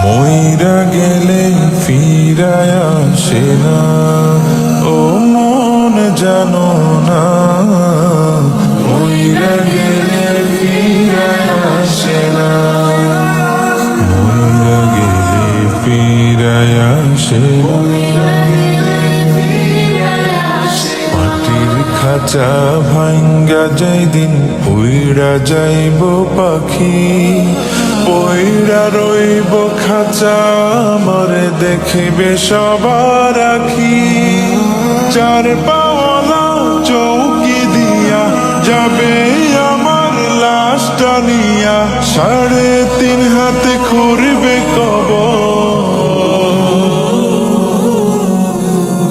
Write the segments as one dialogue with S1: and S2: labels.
S1: মইরা গেলে ফিরায় আসে না, ও মন জানো না। মইরা গেলে ফিরায় আসে না, মইরা গেলে ফিরায় আসে না। মাটির খাঁচা ভাঙ্গা যাই দিন উইড়া যাইব পাখি, পইড়া রইব খাঁচা মরে দেখিবে সবার আখি। চার পাওয়ালা চৌকি দিয়া যাবে আমার লাশটা নিয়া, 3.5 হাতে খুঁড়বে কবর,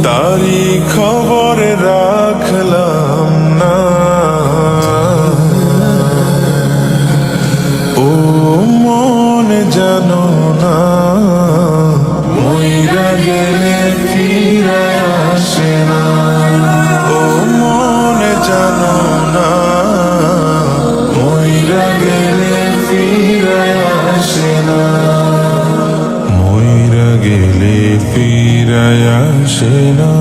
S1: তারি খবর রাখলাম না। ও মন জানো না, মইরা গেলে ফিরায় আসে না, ও মন জানো না। মইরা গেলে ফিরায় আসে না, মইরা গেলে ফিরায় আসে না।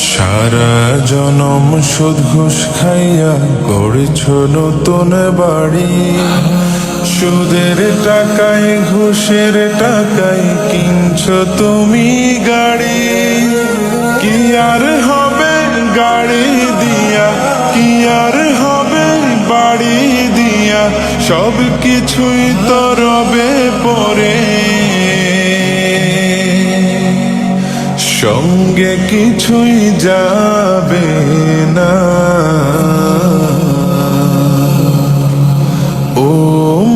S1: সারা জনম সুদ ঘুষ খাইয়া গড়েছ নতুন বাড়ি, সুদের টাকায় ঘুষের টাকায় কিনছ তুমি গাড়ি। কি আর হবে গাড়ি দিয়া, কি আর হবে বাড়ি দিয়া, সব কিছুই তো রবে পরে, সঙ্গে কিছুই যাবে না। ও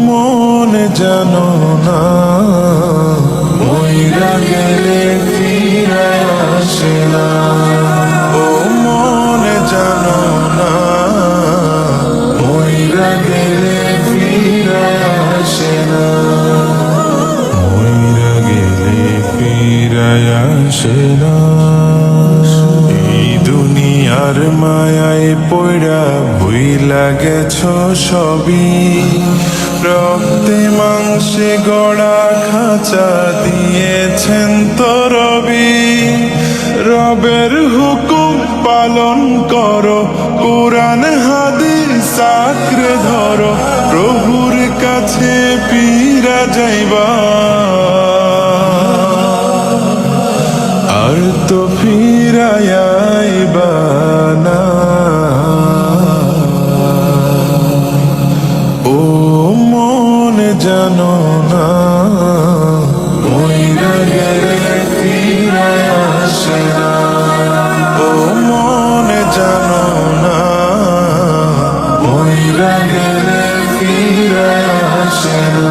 S1: মন জানো না, মইরা গেলে ফিরায় আসে না, ও মন জানো না। মইরা গেলে ফিরায় আসে না, মইরা গেলে ফিরায় আসে না। এই দুনিয়ার মায়ায় পইড়া ভুইলা গেছ সবই, রক্তে মাংসে গড়া খাঁচা দিয়েছেন তো রবি। রবের হুকুম পালন করো, কুরআন হাদিস আঁকড়ে ধরো, প্রভুর কাছে ফিরা যাইবা, আর তো ফিরায় আইবা না। ও মন জানো না, মইরা গেলে ফিরায় আসে না, ও মন জানো না। মইরা গেলে ফিরায় আসে না।